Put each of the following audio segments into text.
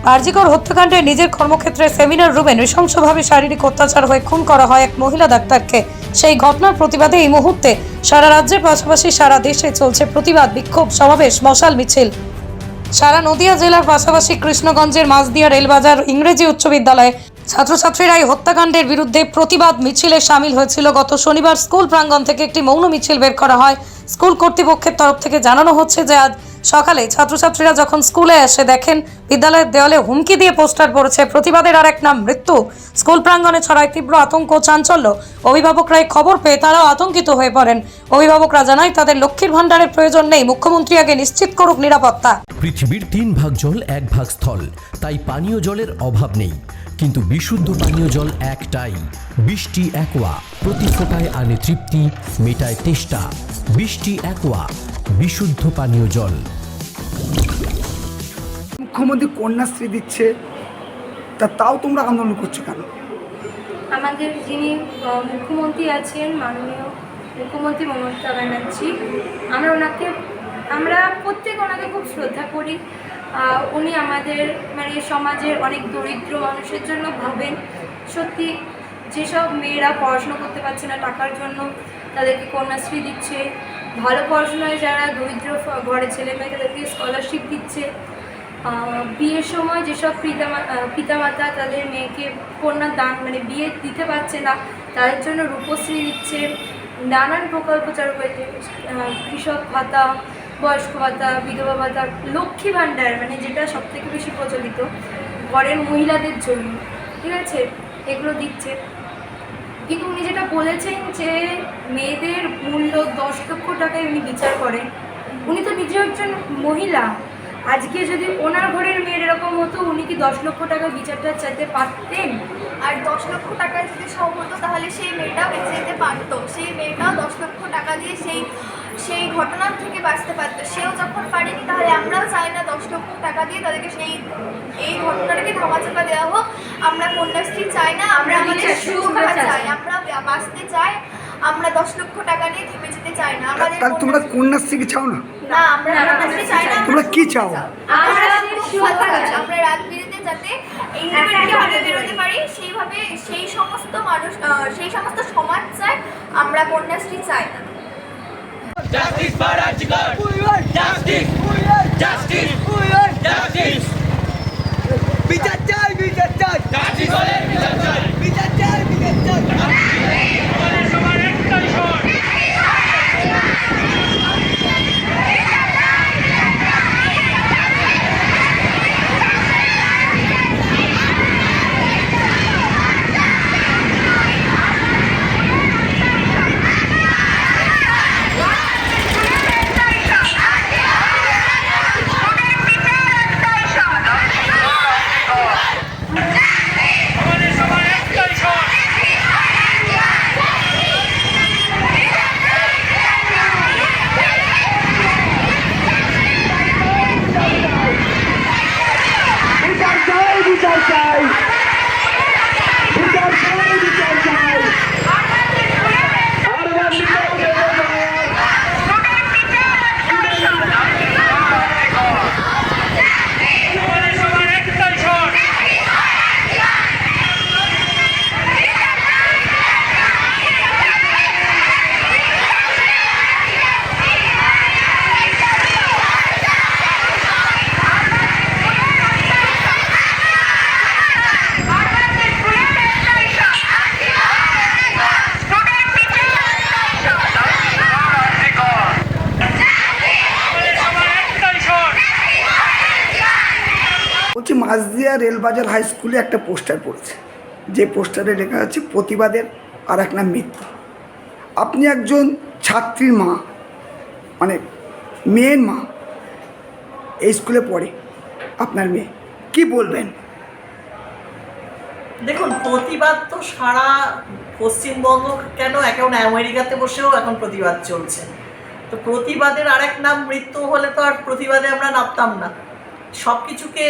আরজিকর হত্যাকাণ্ডে নিজের কর্মক্ষেত্রে সেমিনার রুমে নৃশংসভাবে শারীরিক অত্যাচার হয়ে খুন করা হয় এক মহিলা ডাক্তারকে। সেই ঘটনার প্রতিবাদে এই মুহূর্তে সারা রাজ্যের পাশাপাশি সারা দেশে চলছে প্রতিবাদ বিক্ষোভ সমাবেশ মশাল মিছিল। সারা নদিয়া জেলার পাশাপাশি কৃষ্ণগঞ্জের মাঝদিয়া রেলবাজার ইংরেজি উচ্চ বিদ্যালয়ে ছাত্রছাত্রীরা এই হত্যাকাণ্ডের বিরুদ্ধে প্রতিবাদ মিছিলে সামিল হয়েছিল। গত শনিবার স্কুল প্রাঙ্গণ থেকে একটি মৌন মিছিল বের করা হয়। স্কুল কর্তৃপক্ষের তরফ থেকে জানানো হচ্ছে যে আজ সকালে ছাত্রছাত্রীরা যখন স্কুলে এসে দেখেন বিদ্যালয়ের দেওয়ালে হুমকি দিয়ে পোস্টার পড়েছে প্রতিবাদের আর এক নাম মৃত্যু। স্কুল প্রাঙ্গণে ছড়ায় তীব্র আতঙ্ক ও চাঞ্চল্য। অভিভাবকরা এই খবর পেয়ে তারাও আতঙ্কিত হয়ে পড়েন। অভিভাবকরা জানায় তাদের লক্ষ্মীর ভাণ্ডারের প্রয়োজন নেই, মুখ্যমন্ত্রী আগে নিশ্চিত করুক নিরাপত্তা। পৃথিবীর 3 ভাগ জল 1 ভাগ স্থল, তাই পানীয় জলের অভাব নেই। কিন্তু বিশুদ্ধ পানীয় জল একটাই, বৃষ্টি অ্যাকোয়া। প্রতি ফোঁটায় আনে তৃপ্তি, মেটায় তেষ্টা। বৃষ্টি অ্যাকোয়া, বিশুদ্ধ পানীয় জল। মুখ্যমন্ত্রী কন্যাশ্রী দিচ্ছে, তাও তোমরা আন্দোলন করছো কেন? আমাদের যিনি মুখ্যমন্ত্রী আছেন মাননীয় মুখ্যমন্ত্রী মমতা ব্যানার্জি, আমরা প্রত্যেক ওনাকে খুব শ্রদ্ধা করি। উনি আমাদের সমাজের অনেক দরিদ্র মানুষের জন্য ভাবেন। সত্যি যেসব মেয়েরা পড়াশোনা করতে পারছে না টাকার জন্য তাদেরকে কন্যাশ্রী দিচ্ছে, ভালো পড়াশোনায় যারা দরিদ্র ঘরের ছেলে মেয়ে তাদেরকে স্কলারশিপ দিচ্ছে। বিয়ের সময় যেসব পিতামাতা তাদের মেয়েকে কন্যাদান বিয়ে দিতে পারছে না তাদের জন্য রূপশ্রী দিচ্ছে। নানান প্রকল্প চালু করেছে, কৃষক ভাতা, বয়স্ক ভাতা, বিধবা ভাতা, লক্ষ্মী ভাণ্ডার যেটা সবথেকে বেশি প্রচলিত ঘরের মহিলাদের জন্য, ঠিক আছে, এগুলো দিচ্ছে। কিন্তু উনি যেটা বলেছেন যে মেয়েদের মূল্য 10 লক্ষ টাকায় উনি বিচার করেন, উনি তো নিজে একজন মহিলা। আজকে যদি ওনার ঘরের মেয়ের এরকম হতো উনি কি 10 লক্ষ টাকা বিচারটা চাইতে পারতেন? আর 10 লক্ষ টাকায় যদি সব হতো তাহলে সেই মেয়েটাও বেঁচে যেতে পারতো, সেই মেয়েটাও 10 লক্ষ টাকা দিয়ে সেই ঘটনার থেকে বাঁচতে পারতো। সেও যখন পারেনি তাহলে আমরাও চাই না 10 লক্ষ টাকা দিয়ে তাদেরকে এই ঘটনাটাকে ধামাচাপা দেওয়া হোক। আমরা কন্যাশ্রী চাই না, আমরা আমাদের সুরক্ষা চাই, আমরা বাঁচতে চাই। আমরা 10 লক্ষ টাকা নিয়ে থেমে যেতে চাই না। আমাদের তোমরা কন্যাশ্রী কি চাও না? না, আমরা কন্যাশ্রী চাই না। তোমরা কি চাও? আমরা রাত বিরেতে যাতে ইন্ডিপেন্ডেন্টভাবে বেরোতে পারি, সেইভাবে সেই সমস্ত মানুষ, সেই সমস্ত সমাজ চায়। আমরা কন্যাশ্রী চাই না। Justice for Archigor! Justice! Justice! Justice! বিচার চাই, বিচার চাই, Archigor-এর বিচার চাই! বিচার চাই, বিচার চাই। আমাদের সবার একটাই স্বর! আমাদের সবার একটাই স্বর! বিচার চাই, বিচার চাই, বিচার চাই, বিচার চাই। আমাদের সবার একটাই স্বর! আমাদের সবার একটাই স্বর! বলছি মাঝদিয়া রেলবাজার হাই স্কুলে একটা পোস্টার পড়েছে, যে পোস্টারে লেখা আছে প্রতিবাদের আর এক নাম মৃত্যু। আপনি একজন ছাত্রীর মা, মেয়ের মা, এই স্কুলে পড়ে আপনার মেয়ে, কি বলবেন? দেখুন, প্রতিবাদ তো সারা পশ্চিমবঙ্গ কেন এখন আমেরিকাতে বসেও এখন প্রতিবাদ চলছে। তো প্রতিবাদের আরেক নাম মৃত্যু হলে তো আর প্রতিবাদে আমরা নামতাম না। সব কিছুকে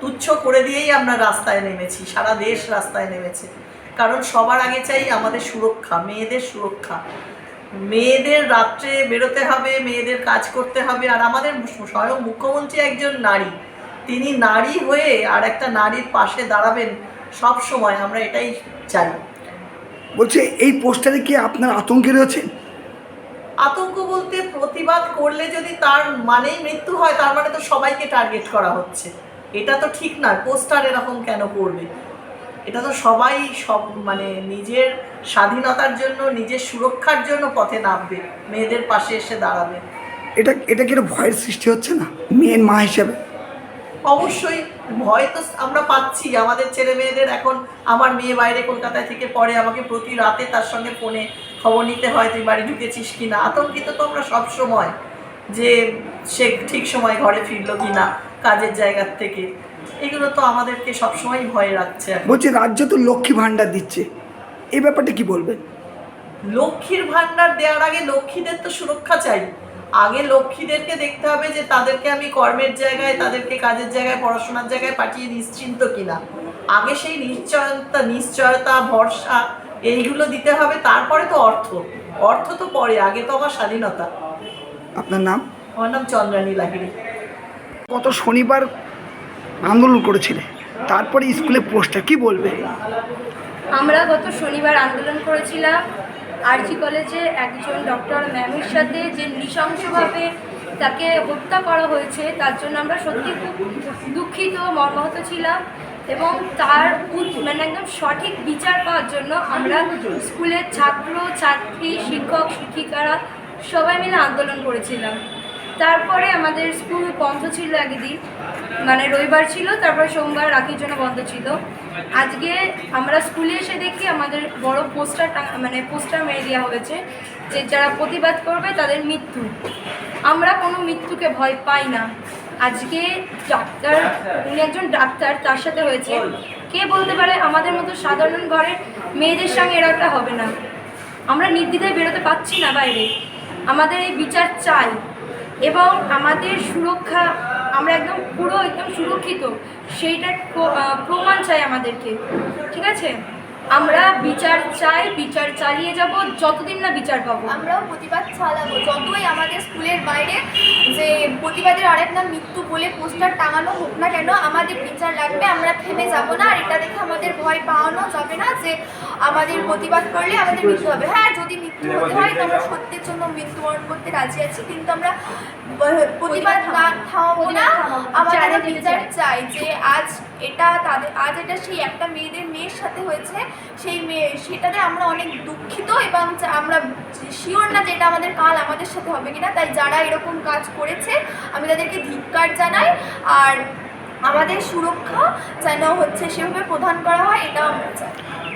তুচ্ছ করে দিয়েই আমরা রাস্তায় নেমেছি, সারা দেশ রাস্তায় নেমেছে। কারণ সবার আগে চাই আমাদের সুরক্ষা, মেয়েদের সুরক্ষা। মেয়েদের রাত্রে বেরোতে হবে, মেয়েদের কাজ করতে হবে। আর আমাদের স্বয়ং মুখ্যমন্ত্রী একজন নারী, তিনি নারী হয়ে আর একটা নারীর পাশে দাঁড়াবেন সব সময়, আমরা এটাই চাই। বলছে এই পোস্টারে কি আপনার আতঙ্কে রয়েছেন? আতঙ্ক বলতে, প্রতিবাদ করলে যদি তার মানেই মৃত্যু হয়, তার মানে তো সবাইকে টার্গেট করা হচ্ছে। এটা তো ঠিক না, পোস্টার এরকম কেন করবে? এটা তো সবাই মানে নিজের স্বাধীনতার জন্য, নিজের সুরক্ষার জন্য পথে নামবে, মেয়েদের পাশে এসে দাঁড়াবে। এটা কি একটা ভয়ের সৃষ্টি হচ্ছে না মেয়ের মা হিসাবে? অবশ্যই ভয় তো আমরা পাচ্ছি। আমাদের ছেলে মেয়েদের এখন, আমার মেয়ে বাইরে কলকাতায় থেকে পড়ে, আমাকে প্রতি রাতে তার সঙ্গে ফোনে খবর নিতে হয় তুই বাড়ি ঢুকেছিস কি না। আতঙ্কিত তো আমরা সবসময়, যে সে ঠিক সময় ঘরে ফিরলো কি না কাজের জায়গার থেকে। এগুলো তো আমাদেরকে সবসময় ভয়ে রাখছে। বলছে রাজ্য তো লক্ষ্মী ভাণ্ডার দিচ্ছে, এই ব্যাপারটা কি বলবেন? লক্ষ্মীর ভাণ্ডার দেওয়ার আগে লক্ষ্মীদের তো সুরক্ষা চাই। আগে লক্ষ্মীদেরকে দেখতে হবে যে তাদেরকে আমি কর্মের জায়গায়, তাদেরকে কাজের জায়গায়, পড়াশোনার জায়গায় পাঠিয়ে নিশ্চিন্ত কিনা। আগে সেই নিশ্চয়তা, ভরসা এইগুলো দিতে হবে। তারপরে তো অর্থ তো পরে, আগে তো আমার স্বাধীনতা। আপনার নাম? আমার নাম চন্দ্রানী লাহিড়ী। গত শনিবার আন্দোলন করেছিলেন, তারপরে স্কুলে পোস্টার, কি বলবে? আমরা গত শনিবার আন্দোলন করেছিলাম আরজি কলেজে একজন ডক্টর ম্যামের সাথে, যে নৃশংসভাবে তাকে হত্যা করা হয়েছে, তার জন্য আমরা সত্যি খুব দুঃখিত, মর্মাহত ছিলাম। এবং তার মানে একদম সঠিক বিচার পাওয়ার জন্য আমরা স্কুলের ছাত্র ছাত্রী, শিক্ষক শিক্ষিকারা সবাই মিলে আন্দোলন করেছিলাম। তারপরে আমাদের স্কুল বন্ধ ছিল একদিন, মানে রবিবার ছিল, তারপরে সোমবার রাখির জন্য বন্ধ ছিল। আজকে আমরা স্কুলে এসে দেখি আমাদের বড় পোস্টার মেরে দেওয়া হয়েছে যে যারা প্রতিবাদ করবে তাদের মৃত্যু। আমরা কোনো মৃত্যুকে ভয় পাই না। আজকে ডাক্তার, উনি একজন ডাক্তার, তার সাথে হয়েছে। কে বলতে পারে আমাদের মতো সাধারণ ঘরের মেয়েদের সঙ্গে এরকমটা হবে না? আমরা নির্দ্বিধায় বেরোতে পারছি না বাইরে। আমাদের এই বিচার চাই এবং আমাদের সুরক্ষা, আমরা একদম সুরক্ষিত, সেইটার প্রমাণ চাই আমাদেরকে। ঠিক আছে, আমরা বিচার চাই, বিচার চালিয়ে যাব যতদিন না বিচার পাবো। আমরাও প্রতিবাদ চালাবো, যতই আমাদের স্কুলের বাইরে যে প্রতিবাদের আরেক নাম মৃত্যু বলে পোস্টার টাঙানো হোক না কেন, আমাদের বিচার লাগবে। আমরা থেমে যাব না। আর এটা দেখে আমাদের ভয় পাওয়ানো যাবে না যে আমাদের প্রতিবাদ করলে আমাদের মৃত্যু হবে। হ্যাঁ, যদি মৃত্যু হতে হয় তো আমরা সত্যের জন্য মৃত্যুবরণ করতে রাজি আছি, কিন্তু আমরা প্রতিবাদ না থামাবো না। আমাদের বিচার চাই যে আজ এটা সেই একটা মেয়ের সাথে হয়েছে, সেটাতে আমরা অনেক দুঃখিত এবং আমরা শিওর না যে এটা আমাদের কাল আমাদের সাথে হবে কিনা। তাই যারা এরকম কাজ করেছে আমি তাদেরকে ধিক্কার জানাই। আর আমাদের সুরক্ষা যেন সেভাবে প্রদান করা হয়, এটাও আমরা চাই।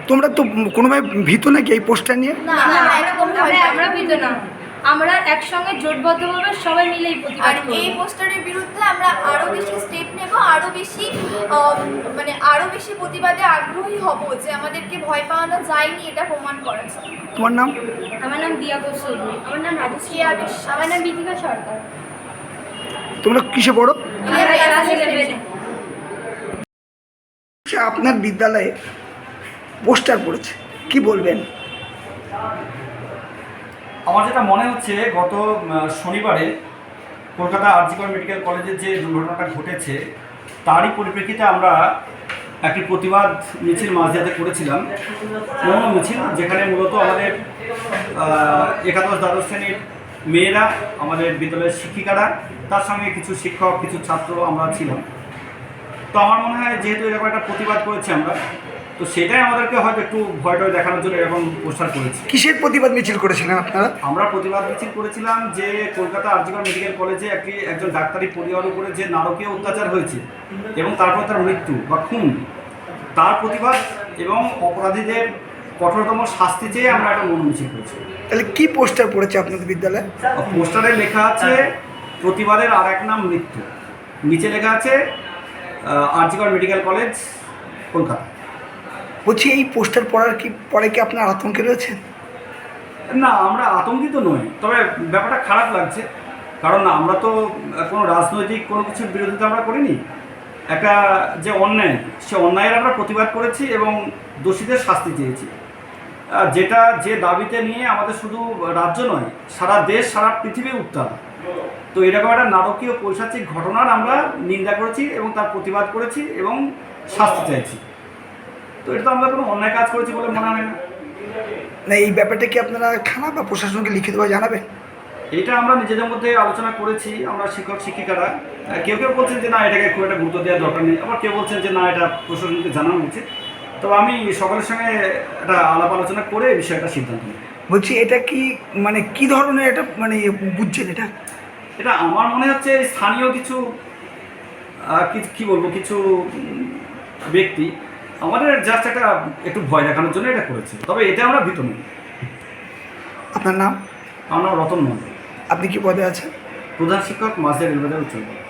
তোমরা তো কোনোভাবে ভীত নাকি এই পোস্টার নিয়ে? না, একদম আমরা ভীত না। আমরা একসঙ্গে জোটবদ্ধভাবে সবাই মিলেই প্রতিবাদ করব। এই পোস্টারের বিরুদ্ধে আমরা আরো বেশি স্টেপ নেব, আরো বেশি প্রতিবাদে আগ্রহী হব যে আমাদেরকে ভয় পাওয়ানো যায়নি এটা প্রমাণ করা যায়। তোমার নাম? আমার নাম দিয়া গোস্বামী। আমার নাম রাজশ্রিয়া বিশ্বাস। আমার নাম বিথিকা সরকার। তোমরা কিসে পড়ো? আমরা আপনার বিদ্যালয়ে পোস্টার পড়েছে, কি বলবেন? আমার যেটা মনে হচ্ছে, গত শনিবারে কলকাতা আরজি মেডিকেল কলেজের যে দুর্ঘটনাটা ঘটেছে, তারই পরিপ্রেক্ষিতে আমরা একটি প্রতিবাদ মিছিল মাঝরাতে করেছিলাম, মৌন মিছিল, যেখানে মূলত আমাদের একাদশ দ্বাদশ শ্রেণীর মেয়েরা, আমাদের বিদ্যালয়ের শিক্ষিকারা, তার সঙ্গে কিছু শিক্ষক, কিছু ছাত্র আমরা ছিলাম। তো আমার মনে হয় যেহেতু এরকম একটা প্রতিবাদ করেছি আমরা, তো সেটাই আমাদেরকে হয়তো একটু ভয়টয় দেখানোর জন্য এরকম পোস্টার করেছি। কিসের প্রতিবাদ মিছিল করেছিলেন আপনারা? আমরা প্রতিবাদ মিছিল করেছিলাম যে কলকাতা আরজি মেডিকেল কলেজে একজন ডাক্তারি পরিবারের উপরে যে নারকীয় অত্যাচার হয়েছে এবং তারপর তার মৃত্যু বা খুন, তার প্রতিবাদ এবং অপরাধীদের কঠোরতম শাস্তি চেয়ে আমরা একটা মৌন মিছিল করেছি। তাহলে কি পোস্টার পড়েছে আপনাদের বিদ্যালয়ে? পোস্টারে লেখা আছে প্রতিবাদের আর এক নাম মৃত্যু, নিচে লেখা আছে আরজি মেডিকেল কলেজ কলকাতা। বলছি এই পোস্টার পরে কি আপনার আতঙ্কে রয়েছেন? না, আমরা আতঙ্কিত নই, তবে ব্যাপারটা খারাপ লাগছে, কারণ আমরা তো কোনো রাজনৈতিক কোনো কিছুর বিরোধিতা আমরা করিনি। একটা যে অন্যায়, সে অন্যায়ের আমরা প্রতিবাদ করেছি এবং দোষীদের শাস্তি চেয়েছি, যে দাবিতে নিয়ে আমাদের শুধু রাজ্য নয়, সারা দেশ, সারা পৃথিবী উত্তাল। তো এরকম একটা নারকীয় পৈশাচিক ঘটনার আমরা নিন্দা করেছি এবং তার প্রতিবাদ করেছি এবং শাস্তি চাইছি। তো এটা তো আমরা কোনো অন্যায় কাজ করেছি বলে মনে হয় না। না, এই ব্যাপারটা কি আপনারা থানা বা প্রশাসনকে লিখিতভাবে জানাবেন? এটা আমরা নিজেদের মধ্যে আলোচনা করেছি, আমরা শিক্ষক শিক্ষিকারা। কেউ কেউ বলছেন যে না, এটাকে খুব একটা গুরুত্ব দেওয়ার দরকার নেই, আবার কেউ বলছেন যে না, এটা প্রশাসনকে জানানো উচিত। তো আমি সকলের সঙ্গে একটা আলাপ আলোচনা করে এই বিষয়টা সিদ্ধান্ত নিই। বলছি এটা কি মানে কি ধরনের এটা মানে বুঝছেন এটা? এটা আমার মনে হচ্ছে স্থানীয় কিছু কি বলবো, কিছু ব্যক্তি আমাদের জাস্ট একটু ভয় দেখানোর জন্য এটা করেছে। তবে এতে আমরা ভীত নই। আপনার নাম? আমার নাম রতন মন্ডল। আপনি কি পদে আছেন? প্রধান শিক্ষক, মাঝদিয়া রেলবাজার উচ্চ বিদ্যালয়।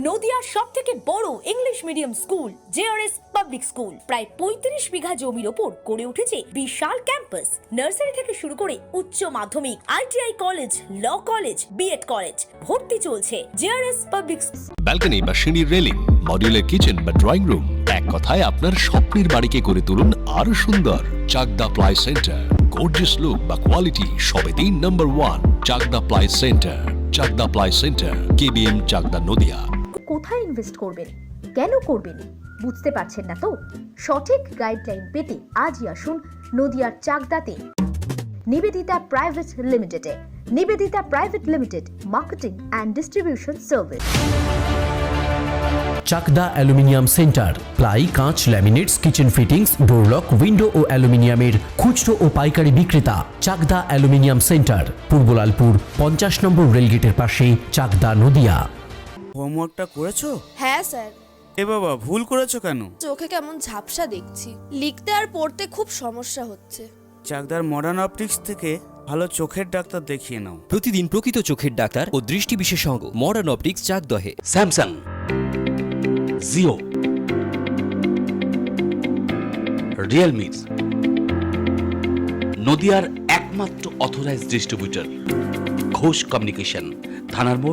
নদিয়ার সবথেকে বড় English medium school JRS public school প্রায় 35 বিঘা জমির ওপর গড়ে উঠেছে বিশাল ক্যাম্পাস। নার্সারি থেকে শুরু করে উচ্চ মাধ্যমিক, ITI college, law college, BEd college, ভর্তি চলছে। জেআরএস পাবলিক ব্যালকনি বা সিঁড়ির রেলিং, মডিউলার কিচেন বা ড্রয়িং রুম, এক কথায় আপনার স্বপ্নের বাড়িকে করে তুলুন আরো সুন্দর। Chakdah ply centre, gorgeous look বা কোয়ালিটি সবে 3 number 1 Chakdah ply centre. Chakdah ply centre, KBM, Chakdah, Nadia. কোথায় ইনভেস্ট করবেন, কেন করবেন বুঝতে পারছেন না তো? সঠিক গাইডলাইন পেতে আজই আসুন নদিয়ার চাকদাতে নিবেদিতা প্রাইভেট লিমিটেডে। Nivedita private limited, marketing and distribution service. Chakda aluminium centre, ply, কাঁচ, laminates, kitchen fittings, door lock, window ও অ্যালুমিনিয়ামের খুচরো ও পাইকারি বিক্রেতা। Chakda aluminium centre, Purbalalpur 50 number রেলগেটের পাশে, চাকদা, নদিয়া। হোমওয়ার্কটা করেছো? হ্যাঁ স্যার। এ বাবা, ভুল করেছো কেন? চোখে কেমন ঝাপসা দেখছি, লিখতে আর পড়তে খুব সমস্যা হচ্ছে। চাকদার মডার্ন অপটিক্স থেকে ভালো চোখের ডাক্তার দেখিয়ে নাও। প্রতিদিন প্রকৃত চোখের ডাক্তার ও দৃষ্টি বিশেষজ্ঞ মডার্ন অপটিক্স, চাকদহে। স্যামসাং, জিও, রিয়েলমি, নদিয়ার একমাত্র অথরাইজড ডিস্ট্রিবিউটর ঘোষ কমিউনিকেশন, থানার মোড়,